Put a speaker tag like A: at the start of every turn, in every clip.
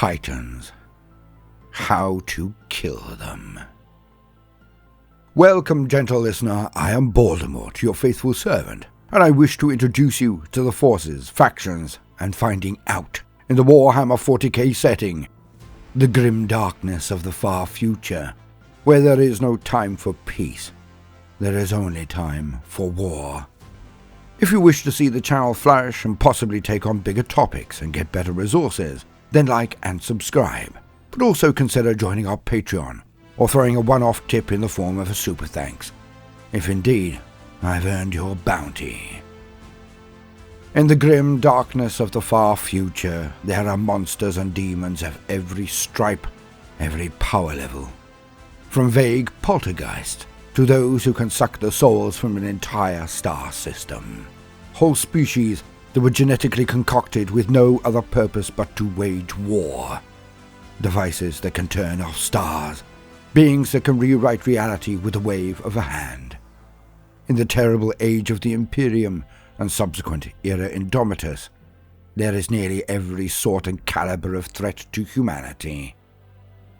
A: Titans. How to kill them. Welcome, gentle listener. I am Baldermort, your faithful servant, and I wish to introduce you to the forces, factions, and finding out in the Warhammer 40k setting, the grim darkness of the far future, where there is no time for peace. There is only time for war. If you wish to see the channel flourish and possibly take on bigger topics and get better resources, then like and subscribe, but also consider joining our Patreon or throwing a one-off tip in the form of a super thanks, if indeed I've earned your bounty. In the grim darkness of the far future, there are monsters and demons of every stripe, every power level, from vague poltergeists to those who can suck the souls from an entire star system. Whole species that were genetically concocted with no other purpose but to wage war. Devices that can turn off stars. Beings that can rewrite reality with a wave of a hand. In the terrible age of the Imperium and subsequent era Indomitus, there is nearly every sort and caliber of threat to humanity.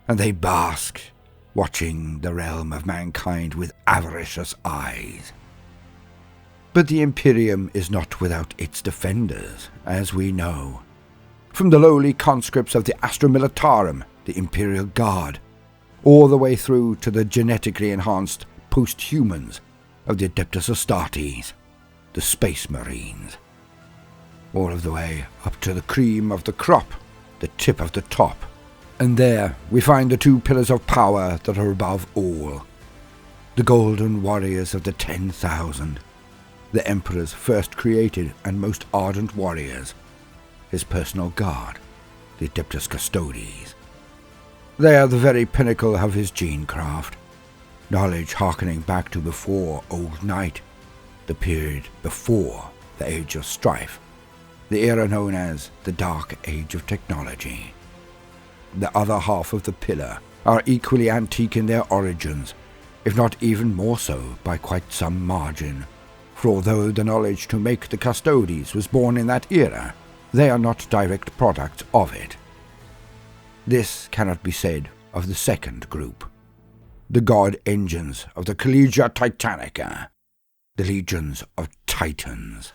A: And they bask, watching the realm of mankind with avaricious eyes. But the Imperium is not without its defenders, as we know. From the lowly conscripts of the Astra Militarum, the Imperial Guard, all the way through to the genetically enhanced post-humans of the Adeptus Astartes, the Space Marines. All of the way up to the cream of the crop, the tip of the top. And there we find the two pillars of power that are above all. The golden warriors of the 10,000. The Emperor's first created and most ardent warriors. His personal guard, the Adeptus Custodes. They are the very pinnacle of his genecraft. Knowledge harkening back to before Old Night. The period before the Age of Strife. The era known as the Dark Age of Technology. The other half of the pillar are equally antique in their origins, if not even more so by quite some margin. For although the knowledge to make the Custodes was born in that era, they are not direct products of it. This cannot be said of the second group, the god engines of the Collegia Titanica, the legions of Titans.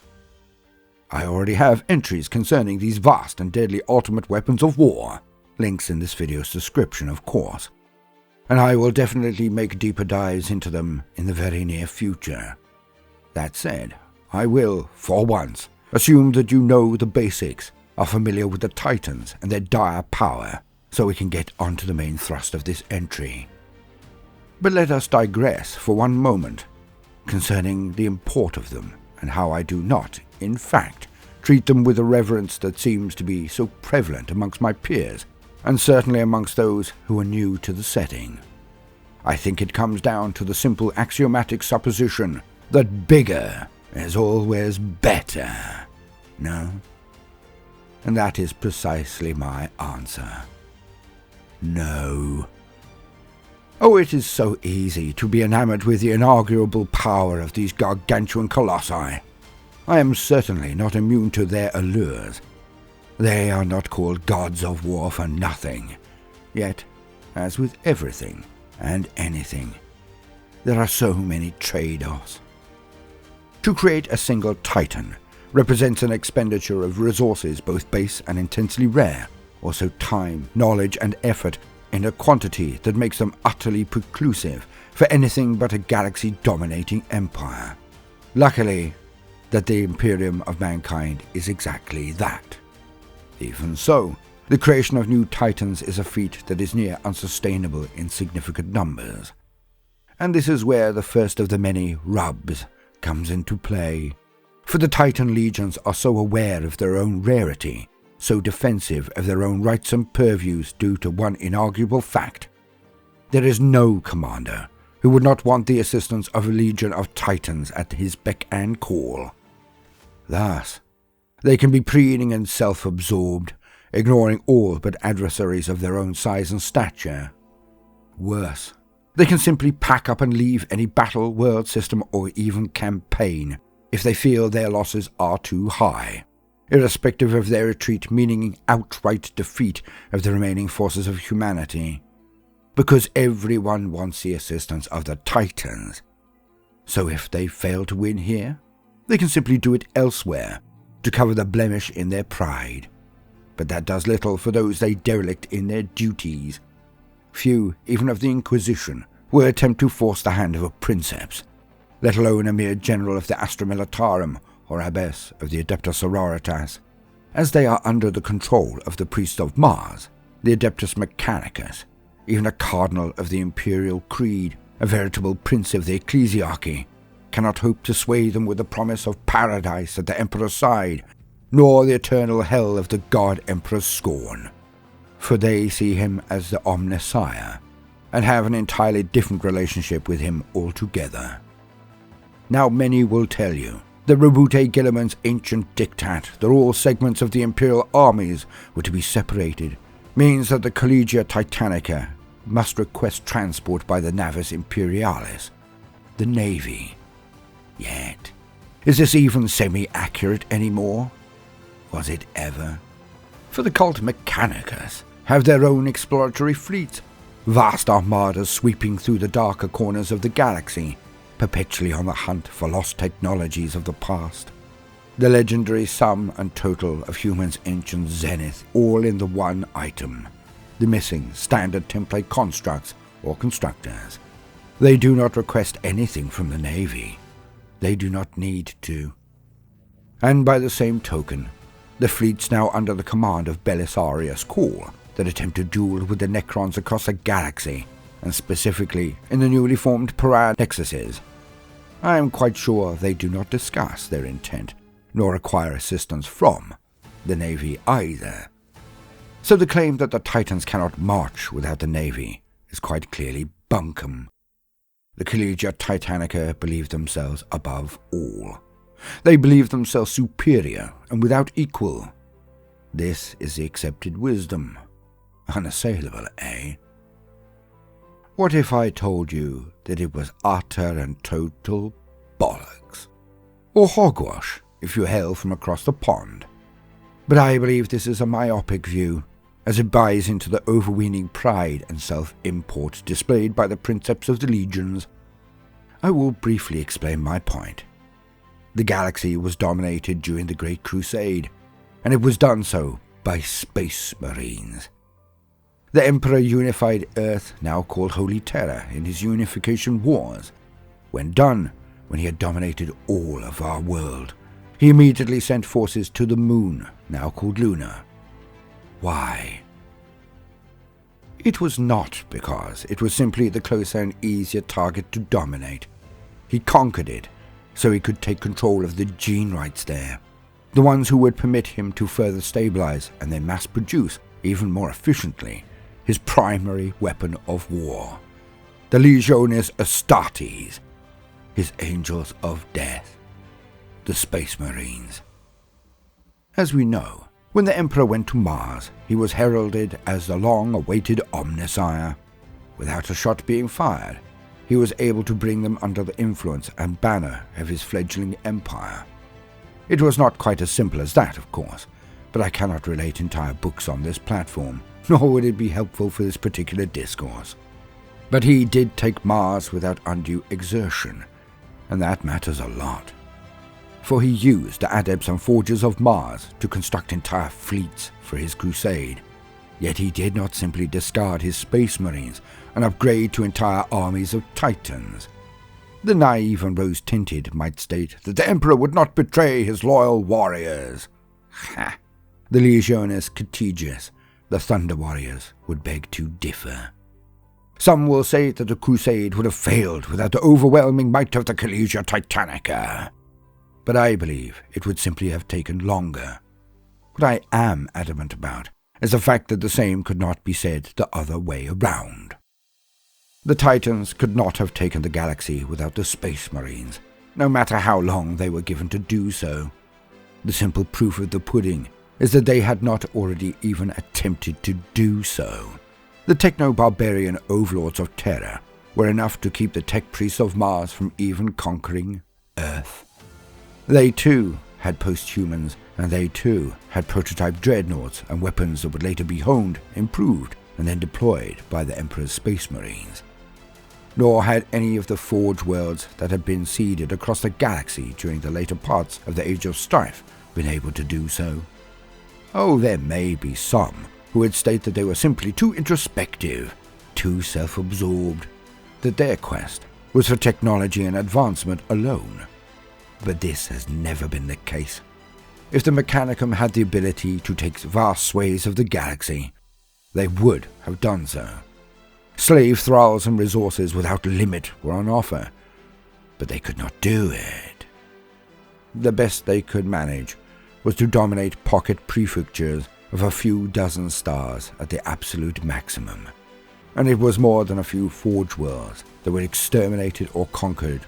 A: I already have entries concerning these vast and deadly ultimate weapons of war, links in this video's description of course, and I will definitely make deeper dives into them in the very near future. That said, I will, for once, assume that you know the basics, are familiar with the Titans and their dire power, so we can get onto the main thrust of this entry. But let us digress for one moment concerning the import of them and how I do not, in fact, treat them with the reverence that seems to be so prevalent amongst my peers, and certainly amongst those who are new to the setting. I think it comes down to the simple axiomatic supposition that bigger is always better. No? And that is precisely my answer. No. Oh, it is so easy to be enamored with the inarguable power of these gargantuan colossi. I am certainly not immune to their allures. They are not called gods of war for nothing. Yet, as with everything and anything, there are so many trade-offs. To create a single Titan represents an expenditure of resources both base and intensely rare, also time, knowledge and effort in a quantity that makes them utterly preclusive for anything but a galaxy-dominating empire. Luckily, that the Imperium of mankind is exactly that. Even so, the creation of new Titans is a feat that is near unsustainable in significant numbers. And this is where the first of the many rubs comes into play. For the Titan legions are so aware of their own rarity, so defensive of their own rights and purviews due to one inarguable fact. There is no commander who would not want the assistance of a legion of Titans at his beck and call. Thus, they can be preening and self-absorbed, ignoring all but adversaries of their own size and stature. Worse, they can simply pack up and leave any battle, world system, or even campaign if they feel their losses are too high. irrespective of their retreat meaning outright defeat of the remaining forces of humanity. Because everyone wants the assistance of the Titans. So if they fail to win here, they can simply do it elsewhere to cover the blemish in their pride. But that does little for those they derelict in their duties. Few, even of the Inquisition, will attempt to force the hand of a princeps, let alone a mere general of the Astra Militarum or abbess of the Adeptus Sororitas, as they are under the control of the priest of Mars, the Adeptus Mechanicus, even a cardinal of the Imperial Creed, a veritable prince of the Ecclesiarchy, cannot hope to sway them with the promise of paradise at the Emperor's side, nor the eternal hell of the God Emperor's scorn. For they see him as the Omnissiah, and have an entirely different relationship with him altogether. Now many will tell you that Robute Guilliman's ancient diktat that all segments of the Imperial armies were to be separated means that the Collegia Titanica must request transport by the Navis Imperialis, the Navy. Yet, is this even semi-accurate anymore? Was it ever? For the cult Mechanicus have their own exploratory fleets, vast armadas sweeping through the darker corners of the galaxy, perpetually on the hunt for lost technologies of the past. The legendary sum and total of humans' ancient zenith, all in the one item, the missing standard template constructs or constructors. They do not request anything from the Navy. They do not need to. And by the same token, the fleets now under the command of Belisarius Cawl that attempt to duel with the Necrons across the galaxy, and specifically in the newly formed Parad Nexuses. I am quite sure they do not discuss their intent, nor require assistance from the Navy either. So the claim that the Titans cannot march without the Navy is quite clearly bunkum. The Collegia Titanica believe themselves above all. They believe themselves superior and without equal. This is the accepted wisdom. Unassailable, eh? What if I told you that it was utter and total bollocks? Or hogwash, if you hail from across the pond. But I believe this is a myopic view, as it buys into the overweening pride and self-import displayed by the princeps of the legions. I will briefly explain my point. The galaxy was dominated during the Great Crusade, and it was done so by Space Marines. The Emperor unified Earth, now called Holy Terror, in his unification wars. When done, when he had dominated all of our world, he immediately sent forces to the Moon, now called Luna. Why? It was not because it was simply the closer and easier target to dominate. He conquered it, so he could take control of the gene rights there, the ones who would permit him to further stabilize and then mass produce, even more efficiently, his primary weapon of war, the Legiones Astartes, his angels of death, the Space Marines. As we know, when the Emperor went to Mars, he was heralded as the long-awaited Omnissiah. Without a shot being fired, he was able to bring them under the influence and banner of his fledgling empire. It was not quite as simple as that, of course, but I cannot relate entire books on this platform, nor would it be helpful for this particular discourse. But he did take Mars without undue exertion, and that matters a lot. For he used the adepts and forgers of Mars to construct entire fleets for his crusade. Yet he did not simply discard his Space Marines and upgrade to entire armies of Titans. The naive and rose-tinted might state that the Emperor would not betray his loyal warriors. Ha! The Legiones Catigis, the Thunder Warriors, would beg to differ. Some will say that the crusade would have failed without the overwhelming might of the Collegia Titanica. But I believe it would simply have taken longer. What I am adamant about is the fact that the same could not be said the other way around. The Titans could not have taken the galaxy without the Space Marines, no matter how long they were given to do so. The simple proof of the pudding is that they had not already even attempted to do so. The techno-barbarian overlords of Terra were enough to keep the tech priests of Mars from even conquering Earth. They too had posthumans and they too had prototype dreadnoughts and weapons that would later be honed, improved, and then deployed by the Emperor's Space Marines. Nor had any of the forge worlds that had been seeded across the galaxy during the later parts of the Age of Strife been able to do so. Oh, there may be some who would state that they were simply too introspective, too self-absorbed, that their quest was for technology and advancement alone. But this has never been the case. If the Mechanicum had the ability to take vast swathes of the galaxy, they would have done so. Slave thralls and resources without limit were on offer, but they could not do it. The best they could manage was to dominate pocket prefectures of a few dozen stars at the absolute maximum, and it was more than a few forge worlds that were exterminated or conquered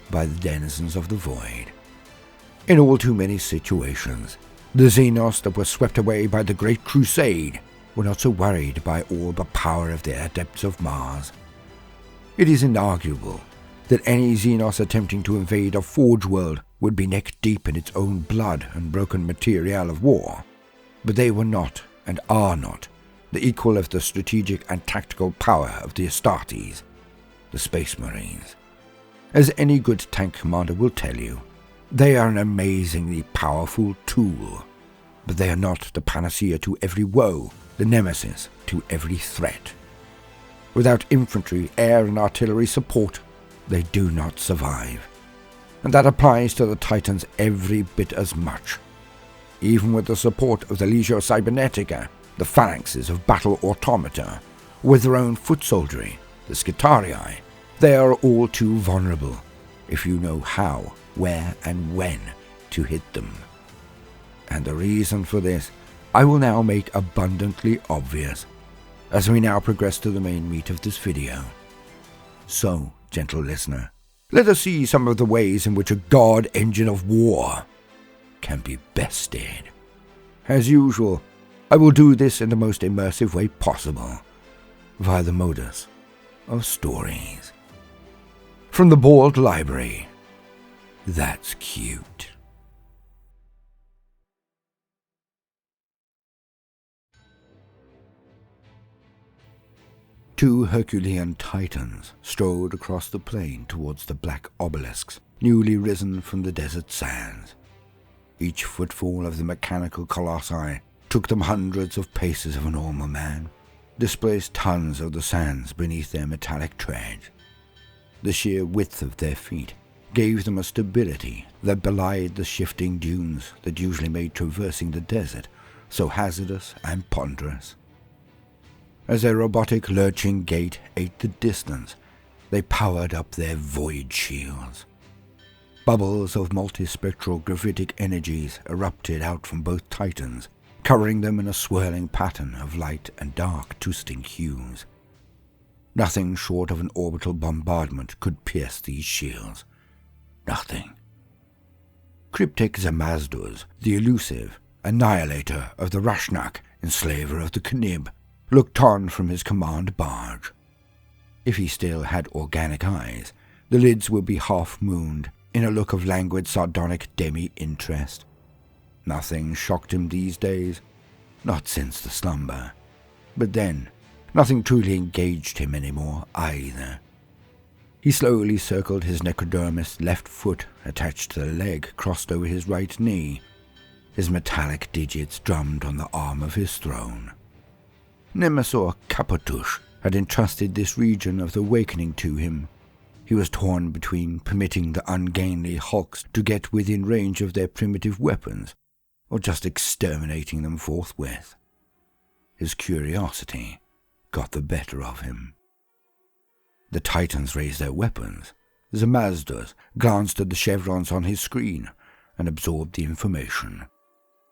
A: by the denizens of the void. In all too many situations, the Xenos that were swept away by the Great Crusade were not so worried by all the power of their adepts of Mars. It is inarguable that any Xenos attempting to invade a forge world would be neck-deep in its own blood and broken material of war, but they were not, and are not, the equal of the strategic and tactical power of the Astartes, the Space Marines. As any good tank commander will tell you, they are an amazingly powerful tool, but they are not the panacea to every woe, the nemesis to every threat. Without infantry, air and artillery support, they do not survive. And that applies to the Titans every bit as much. Even with the support of the Legio Cybernetica, the phalanxes of battle automata, with their own foot soldiery, the Skitarii, they are all too vulnerable if you know how, where, and when to hit them. And the reason for this I will now make abundantly obvious, as we now progress to the main meat of this video. So, gentle listener, let us see some of the ways in which a god engine of war can be bested. As usual, I will do this in the most immersive way possible, via the modus of stories. From the Bald Library. That's cute. Two Herculean Titans strode across the plain towards the black obelisks, newly risen from the desert sands. Each footfall of the mechanical colossi took them hundreds of paces of a normal man, displaced tons of the sands beneath their metallic tread. The sheer width of their feet gave them a stability that belied the shifting dunes that usually made traversing the desert so hazardous and ponderous. As their robotic lurching gait ate the distance, they powered up their void shields. Bubbles of multispectral gravitic energies erupted out from both Titans, covering them in a swirling pattern of light and dark twisting hues. Nothing short of an orbital bombardment could pierce these shields. Nothing. Cryptic Zamazduz, the elusive annihilator of the Rashnak, enslaver of the Knib, looked on from his command barge. If he still had organic eyes, the lids would be half-mooned in a look of languid sardonic demi-interest. Nothing shocked him these days, not since the slumber. But then, nothing truly engaged him anymore either. He slowly circled his necrodermis left foot attached to the leg crossed over his right knee. His metallic digits drummed on the arm of his throne. Nemesor Kapatush had entrusted this region of the awakening to him. He was torn between permitting the ungainly hulks to get within range of their primitive weapons, or just exterminating them forthwith. His curiosity got the better of him. The Titans raised their weapons. Zamazduz glanced at the chevrons on his screen and absorbed the information.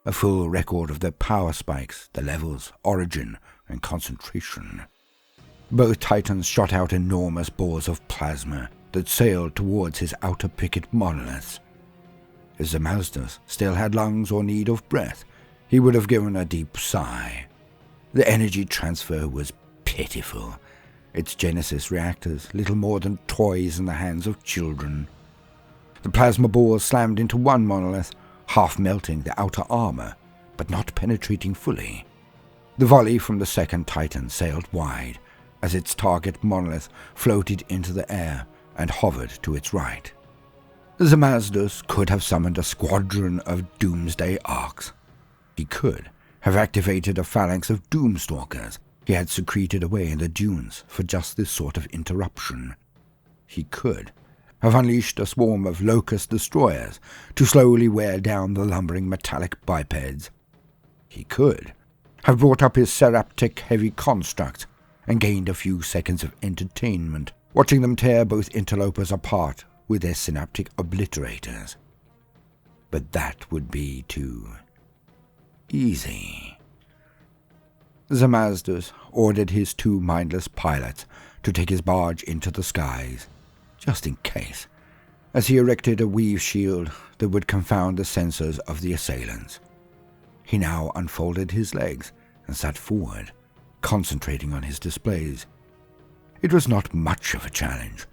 A: A full record of their power spikes, their levels, origin, and concentration. Both Titans shot out enormous balls of plasma that sailed towards his outer picket monoliths. If Zamazduz still had lungs or need of breath, he would have given a deep sigh. The energy transfer was pitiful, its Genesis reactors little more than toys in the hands of children. The plasma balls slammed into one monolith, half melting the outer armor, but not penetrating fully. The volley from the second Titan sailed wide, as its target monolith floated into the air and hovered to its right. Zemazdos could have summoned a squadron of doomsday arcs. He could have activated a phalanx of doomstalkers he had secreted away in the dunes for just this sort of interruption. He could have unleashed a swarm of locust destroyers to slowly wear down the lumbering metallic bipeds. He could have brought up his Seraptic heavy constructs and gained a few seconds of entertainment, watching them tear both interlopers apart with their synaptic obliterators. But that would be too easy. Zemazdos ordered his 2 mindless pilots to take his barge into the skies, just in case, as he erected a weave shield that would confound the sensors of the assailants. He now unfolded his legs and sat forward, concentrating on his displays. It was not much of a challenge,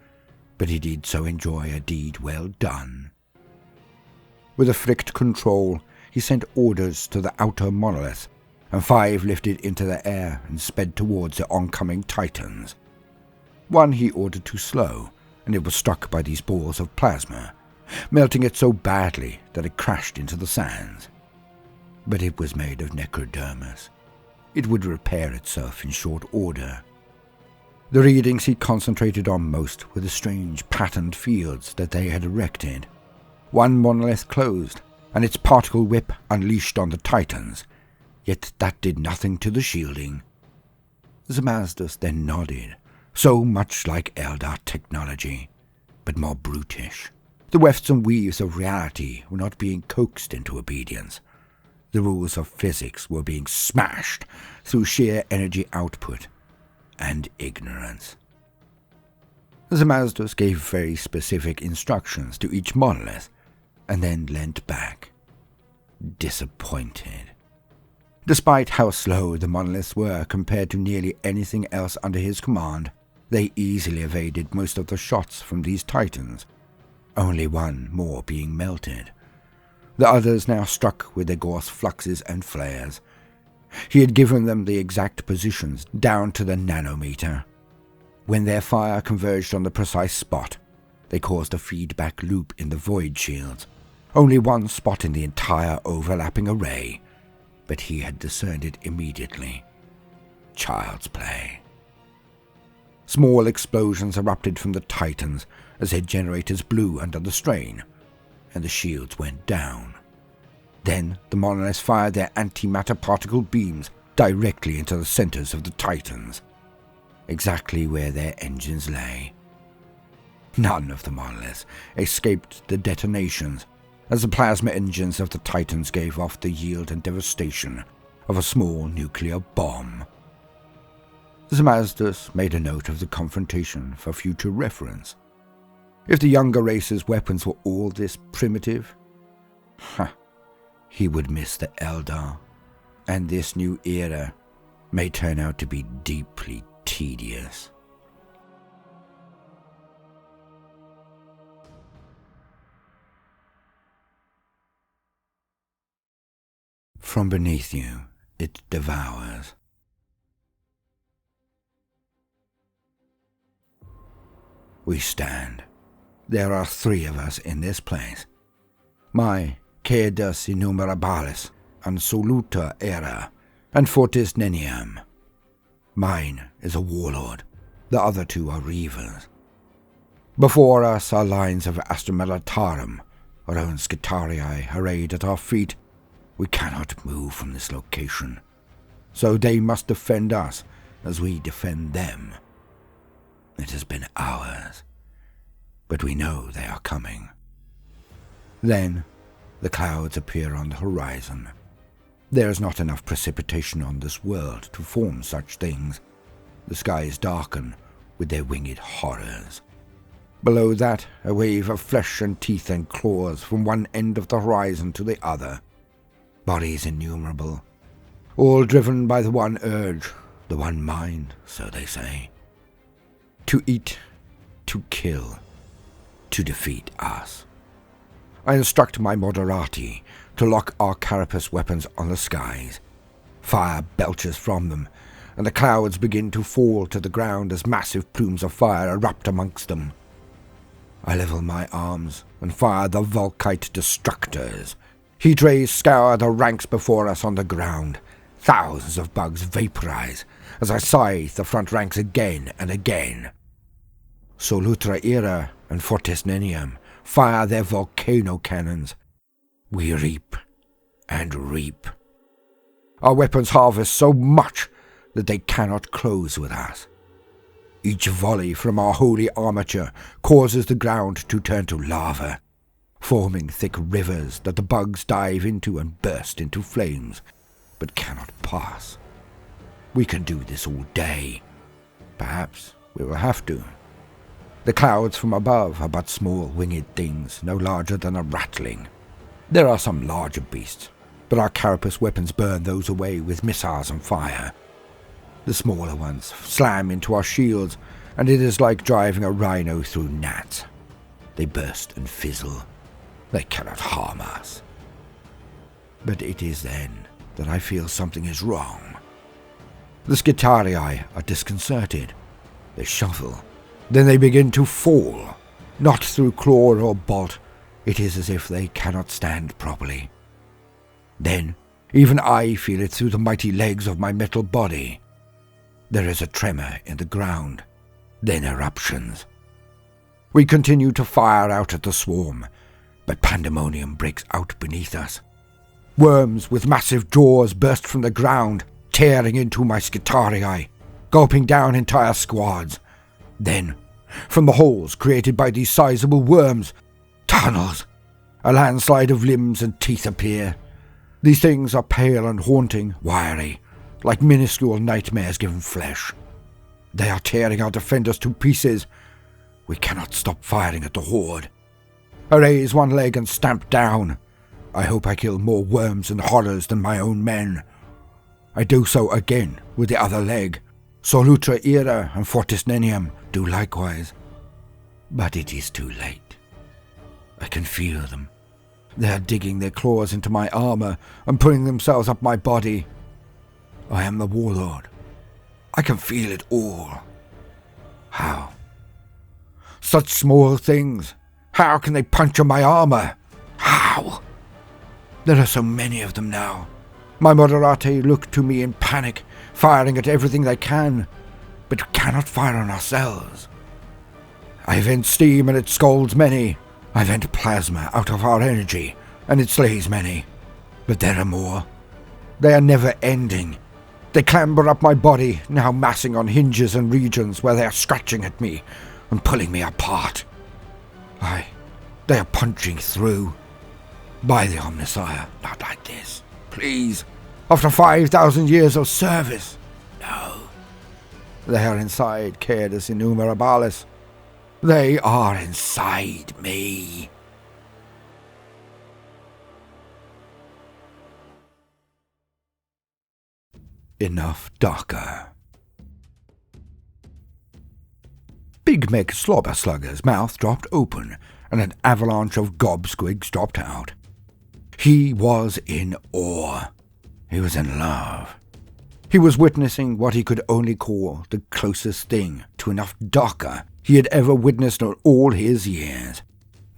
A: but he did so enjoy a deed well done. With a flicked control, he sent orders to the outer monolith, and 5 lifted into the air and sped towards the oncoming Titans. One he ordered to slow, and it was struck by these balls of plasma, melting it so badly that it crashed into the sands. But it was made of necrodermis. It would repair itself in short order. The readings he concentrated on most were the strange patterned fields that they had erected. One monolith closed, and its particle whip unleashed on the Titans, yet that did nothing to the shielding. Zemazdos then nodded, so much like Eldar technology, but more brutish. The wefts and weaves of reality were not being coaxed into obedience. The rules of physics were being smashed through sheer energy output and ignorance. Zemazdos gave very specific instructions to each monolith, and then leant back, disappointed. Despite how slow the monoliths were compared to nearly anything else under his command, they easily evaded most of the shots from these Titans, only one more being melted. The others now struck with their Gorse fluxes and flares. He had given them the exact positions down to the nanometer. When their fire converged on the precise spot, they caused a feedback loop in the void shields. Only one spot in the entire overlapping array, but he had discerned it immediately. Child's play. Small explosions erupted from the Titans as their generators blew under the strain, and the shields went down. Then the monoliths fired their antimatter particle beams directly into the centers of the Titans, exactly where their engines lay. None of the monoliths escaped the detonations, as the plasma engines of the Titans gave off the yield and devastation of a small nuclear bomb. Zemazdos made a note of the confrontation for future reference. If the younger race's weapons were all this primitive, he would miss the Eldar, and this new era may turn out to be deeply tedious. From beneath you, it devours. We stand. There are 3 of us in this place. My Caedus Innumerabilis, and Soluta Era, and Fortis Neniam. Mine is a warlord. The other 2 are reavers. Before us are lines of Astra Militarum, our own Skitarii arrayed at our feet. We cannot move from this location, so they must defend us as we defend them. It has been hours, but we know they are coming. Then the clouds appear on the horizon. There is not enough precipitation on this world to form such things. The skies darken with their winged horrors. Below that, a wave of flesh and teeth and claws from one end of the horizon to the other. Bodies innumerable, all driven by the one urge, the one mind, so they say. To eat, to kill, to defeat us. I instruct my Moderati to lock our carapace weapons on the skies. Fire belches from them, and the clouds begin to fall to the ground as massive plumes of fire erupt amongst them. I level my arms and fire the Volkite destructors. Heat rays scour the ranks before us on the ground. Thousands of bugs vaporize as I scythe the front ranks again and again. Solutra Ira and Fortis Nenium fire their volcano cannons. We reap and reap. Our weapons harvest so much that they cannot close with us. Each volley from our holy armature causes the ground to turn to lava, forming thick rivers that the bugs dive into and burst into flames, but cannot pass. We can do this all day. Perhaps we will have to. The clouds from above are but small winged things, no larger than a ratling. There are some larger beasts, but our carapace weapons burn those away with missiles and fire. The smaller ones slam into our shields, and it is like driving a rhino through gnats. They burst and fizzle. They cannot harm us. But it is then that I feel something is wrong. The Skitarii are disconcerted. They shuffle. Then they begin to fall. Not through claw or bolt. It is as if they cannot stand properly. Then even I feel it through the mighty legs of my metal body. There is a tremor in the ground, then eruptions. We continue to fire out at the swarm, but pandemonium breaks out beneath us. Worms with massive jaws burst from the ground, tearing into my Skitarii, gulping down entire squads. Then, from the holes created by these sizable worms, tunnels, a landslide of limbs and teeth appear. These things are pale and haunting, wiry, like minuscule nightmares given flesh. They are tearing our defenders to pieces. We cannot stop firing at the horde. I raise one leg and stamp down. I hope I kill more worms and horrors than my own men. I do so again with the other leg. Solutra Ira and Fortis Nenium do likewise. But it is too late. I can feel them. They are digging their claws into my armor and pulling themselves up my body. I am the warlord. I can feel it all. How? Such small things. How can they puncture my armor? How? There are so many of them now. My moderati look to me in panic, firing at everything they can, but cannot fire on ourselves. I vent steam and it scalds many. I vent plasma out of our energy, and it slays many. But there are more. They are never ending. They clamber up my body, now massing on hinges and regions where they are scratching at me and pulling me apart. They are punching through. By the Omnissiah, not like this. Please. After 5,000 years of service. No. They are inside Caedus Innumerabilis. They are inside me. Enough darker. Big Meg Slobber Slugger's mouth dropped open, and an avalanche of gobsquigs dropped out. He was in awe. He was in love. He was witnessing what he could only call the closest thing to enough darker he had ever witnessed in all his years.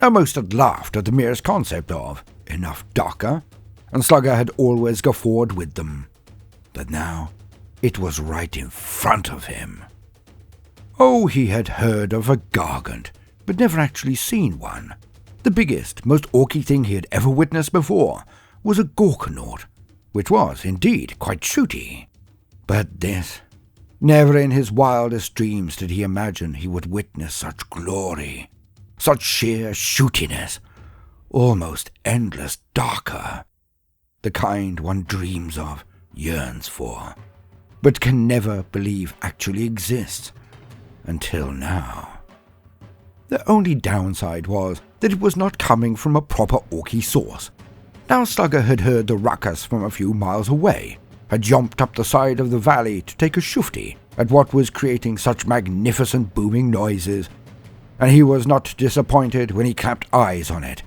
A: Now most had laughed at the merest concept of enough darker, and Slugger had always guffawed with them. But now it was right in front of him. Oh, he had heard of a gargant, but never actually seen one. The biggest, most orky thing he had ever witnessed before was a Gorkanaut, which was, indeed, quite shooty. But this, never in his wildest dreams did he imagine he would witness such glory, such sheer shootiness, almost endless darker, the kind one dreams of, yearns for, but can never believe actually exists, until now. The only downside was that it was not coming from a proper orky source. Now Slugger had heard the ruckus from a few miles away, had jumped up the side of the valley to take a shufti at what was creating such magnificent booming noises, and he was not disappointed when he clapped eyes on it.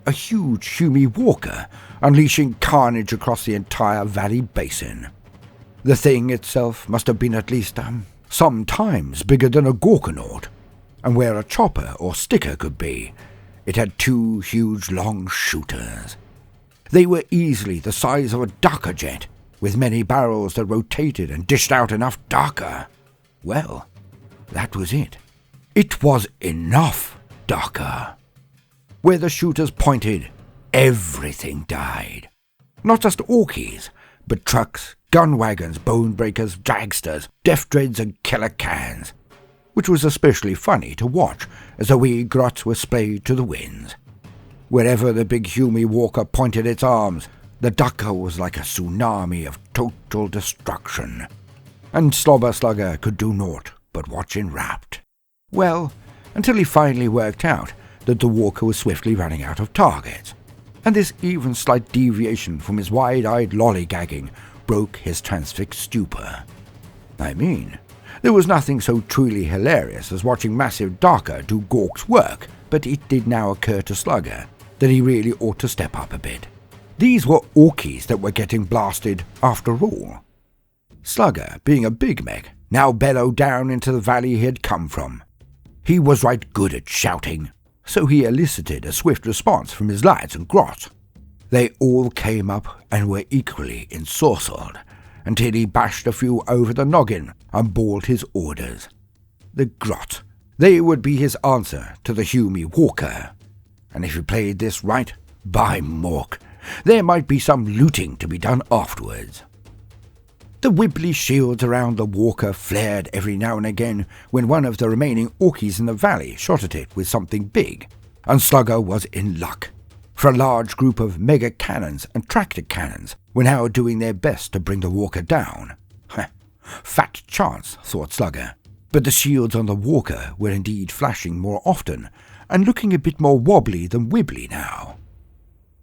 A: A huge Humi walker, unleashing carnage across the entire valley basin. The thing itself must have been at least some times bigger than a Gorkanaut, and where a chopper or sticker could be, it had two huge long shooters. They were easily the size of a Ducker jet, with many barrels that rotated and dished out enough Ducker. Well, that was it. It was enough Ducker. Where the shooters pointed, everything died. Not just Orkies, but trucks, gun wagons, bone breakers, dragsters, death dreads and killer cans, which was especially funny to watch as the wee grots were splayed to the winds. Wherever the big Hume Walker pointed its arms, the Ducker was like a tsunami of total destruction, and Slobber Slugger could do naught but watch enwrapped. Well, until he finally worked out that the Walker was swiftly running out of targets, and this even slight deviation from his wide-eyed lollygagging broke his transfixed stupor. I mean, there was nothing so truly hilarious as watching massive Ducker do Gork's work, but it did now occur to Slugger that he really ought to step up a bit. These were Orkies that were getting blasted after all. Slugger, being a big mech, now bellowed down into the valley he had come from. He was right good at shouting, so he elicited a swift response from his lads and grots. They all came up and were equally ensorcelled, until he bashed a few over the noggin and bawled his orders. The grot, they would be his answer to the Hume Walker, and if he played this right, by Mork, there might be some looting to be done afterwards. The wibbly shields around the Walker flared every now and again when one of the remaining Orkies in the valley shot at it with something big, and Slugger was in luck, for a large group of mega cannons and tractor cannons were now doing their best to bring the Walker down. Fat chance, thought Slugger, but the shields on the Walker were indeed flashing more often and looking a bit more wobbly than wibbly now.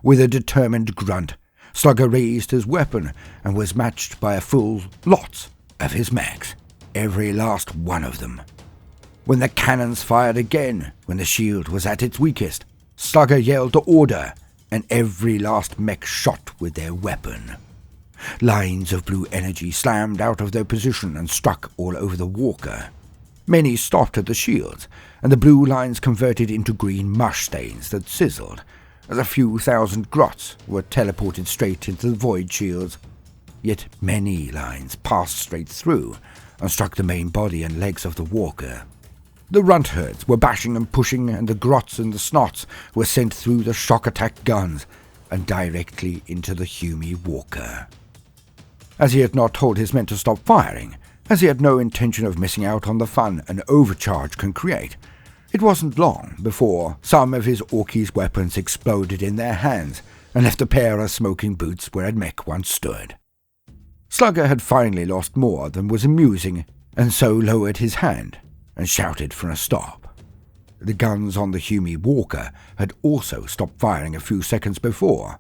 A: With a determined grunt, Slugger raised his weapon and was matched by a full lot of his mechs, every last one of them. When the cannons fired again, when the shield was at its weakest, Slugger yelled to order, and every last mech shot with their weapon. Lines of blue energy slammed out of their position and struck all over the Walker. Many stopped at the shields, and the blue lines converted into green mush stains that sizzled, as a few thousand grots were teleported straight into the void shields. Yet many lines passed straight through and struck the main body and legs of the Walker. The runt herds were bashing and pushing, and the grots and the snots were sent through the shock attack guns and directly into the Hume Walker. As he had not told his men to stop firing, as he had no intention of missing out on the fun an overcharge can create, it wasn't long before some of his Orkies' weapons exploded in their hands and left a pair of smoking boots where a mech once stood. Slugger had finally lost more than was amusing, and so lowered his hand and shouted for a stop. The guns on the Hume Walker had also stopped firing a few seconds before.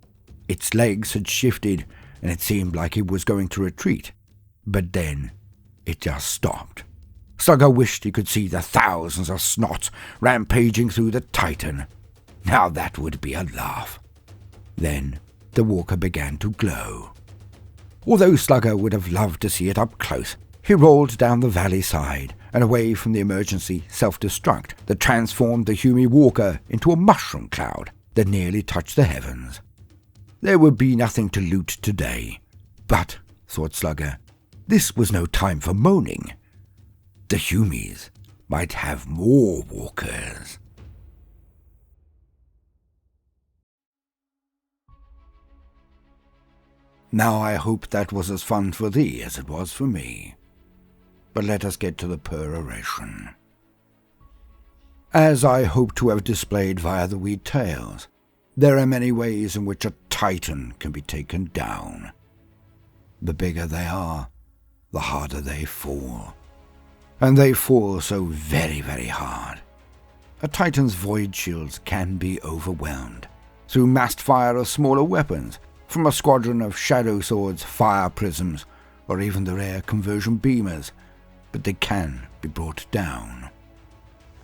A: Its legs had shifted, and it seemed like it was going to retreat, but then it just stopped. Slugger wished he could see the thousands of snots rampaging through the Titan. Now that would be a laugh. Then the Walker began to glow. Although Slugger would have loved to see it up close, he rolled down the valley side and away from the emergency self-destruct that transformed the Hume Walker into a mushroom cloud that nearly touched the heavens. There would be nothing to loot today, but, thought Slugger, this was no time for moaning. The Humes might have more Walkers. Now I hope that was as fun for thee as it was for me. But let us get to the peroration. As I hope to have displayed via the wee tales, there are many ways in which a Titan can be taken down. The bigger they are, the harder they fall. And they fall so very, very hard. A Titan's void shields can be overwhelmed through massed fire of smaller weapons, from a squadron of shadow swords, fire prisms, or even the rare conversion beamers, but they can be brought down.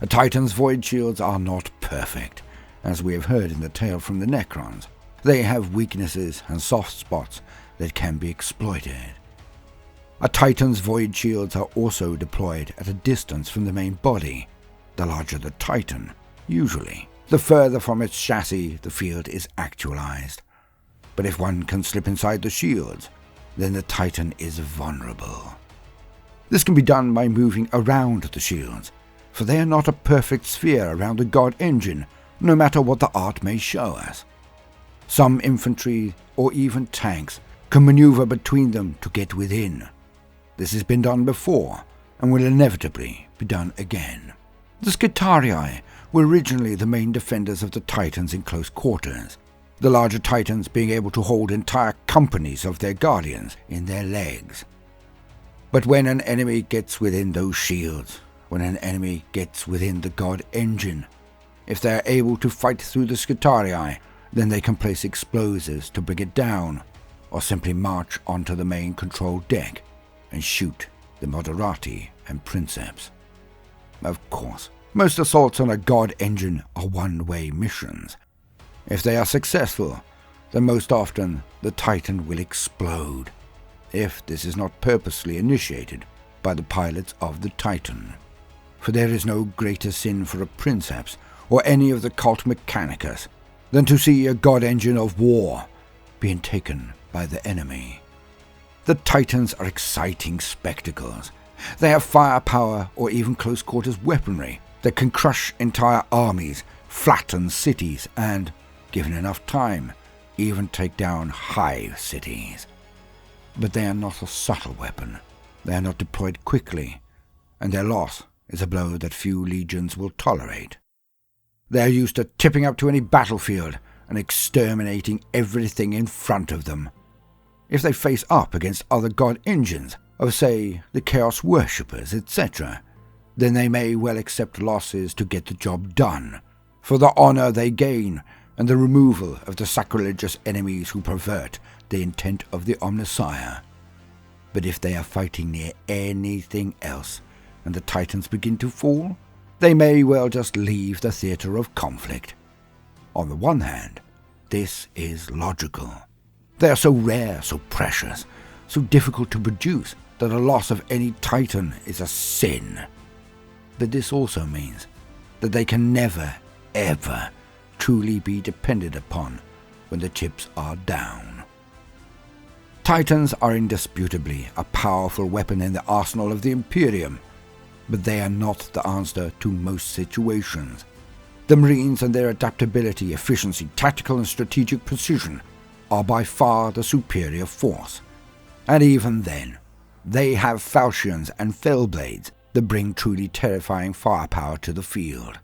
A: A Titan's void shields are not perfect, as we have heard in the tale from the Necrons. They have weaknesses and soft spots that can be exploited. A Titan's void shields are also deployed at a distance from the main body. The larger the Titan, usually, the further from its chassis the field is actualized. But if one can slip inside the shields, then the Titan is vulnerable. This can be done by moving around the shields, for they are not a perfect sphere around the God engine, no matter what the art may show us. Some infantry, or even tanks, can maneuver between them to get within. This has been done before, and will inevitably be done again. The Scitarii were originally the main defenders of the Titans in close quarters, the larger Titans being able to hold entire companies of their guardians in their legs. But when an enemy gets within those shields, when an enemy gets within the God engine, if they are able to fight through the Scitarii, then they can place explosives to bring it down, or simply march onto the main control deck and shoot the Moderati and Princeps. Of course, most assaults on a God engine are one-way missions. If they are successful, then most often the Titan will explode, if this is not purposely initiated by the pilots of the Titan. For there is no greater sin for a Princeps or any of the cult Mechanicus than to see a God engine of war being taken by the enemy. The Titans are exciting spectacles. They have firepower or even close-quarters weaponry that can crush entire armies, flatten cities, and, given enough time, even take down hive cities. But they are not a subtle weapon. They are not deployed quickly, and their loss is a blow that few legions will tolerate. They are used to tipping up to any battlefield and exterminating everything in front of them. If they face up against other God engines of, say, the Chaos Worshippers, etc., then they may well accept losses to get the job done, for the honor they gain and the removal of the sacrilegious enemies who pervert the intent of the Omnissiah. But if they are fighting near anything else and the Titans begin to fall, they may well just leave the theatre of conflict. On the one hand, this is logical. They are so rare, so precious, so difficult to produce that a loss of any Titan is a sin. But this also means that they can never, ever truly be depended upon when the chips are down. Titans are indisputably a powerful weapon in the arsenal of the Imperium, but they are not the answer to most situations. The Marines and their adaptability, efficiency, tactical and strategic precision are by far the superior force. And even then, they have falchions and fellblades that bring truly terrifying firepower to the field.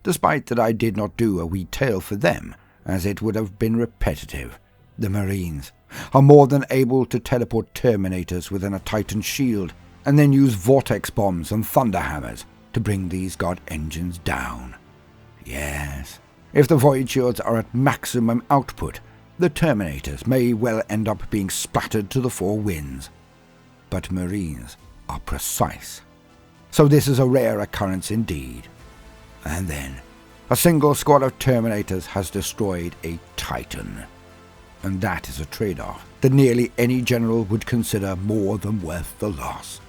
A: Despite that I did not do a wee tale for them, as it would have been repetitive, the Marines are more than able to teleport Terminators within a Titan shield and then use vortex bombs and thunderhammers to bring these God engines down. Yes, if the void shields are at maximum output, the Terminators may well end up being splattered to the four winds. But Marines are precise. So this is a rare occurrence indeed. And then, a single squad of Terminators has destroyed a Titan. And that is a trade-off that nearly any general would consider more than worth the loss.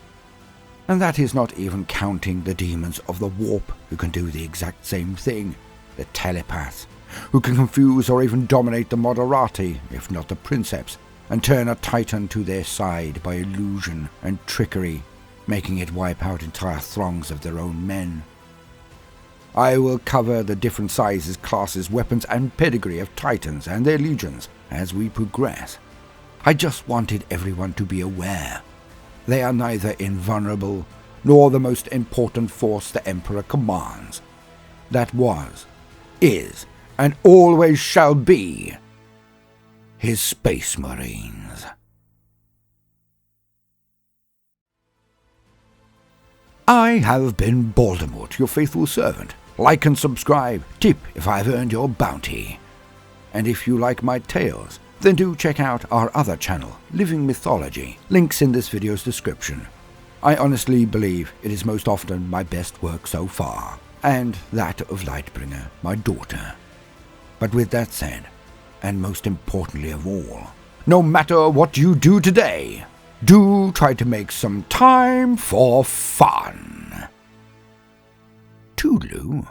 A: And that is not even counting the demons of the warp who can do the exact same thing, the telepaths, who can confuse or even dominate the Moderati, if not the Princeps, and turn a Titan to their side by illusion and trickery, making it wipe out entire throngs of their own men. I will cover the different sizes, classes, weapons, and pedigree of Titans and their legions as we progress. I just wanted everyone to be aware. They are neither invulnerable nor the most important force the Emperor commands. That was, is, and always shall be his Space Marines. I have been Baldermort, your faithful servant. Like and subscribe, tip if I've earned your bounty. And if you like my tales, then do check out our other channel, Living Mythology, links in this video's description. I honestly believe it is most often my best work so far, and that of Lightbringer, my daughter. But with that said, And most importantly of all, no matter what you do today, do try to make some time for fun. Toodaloo.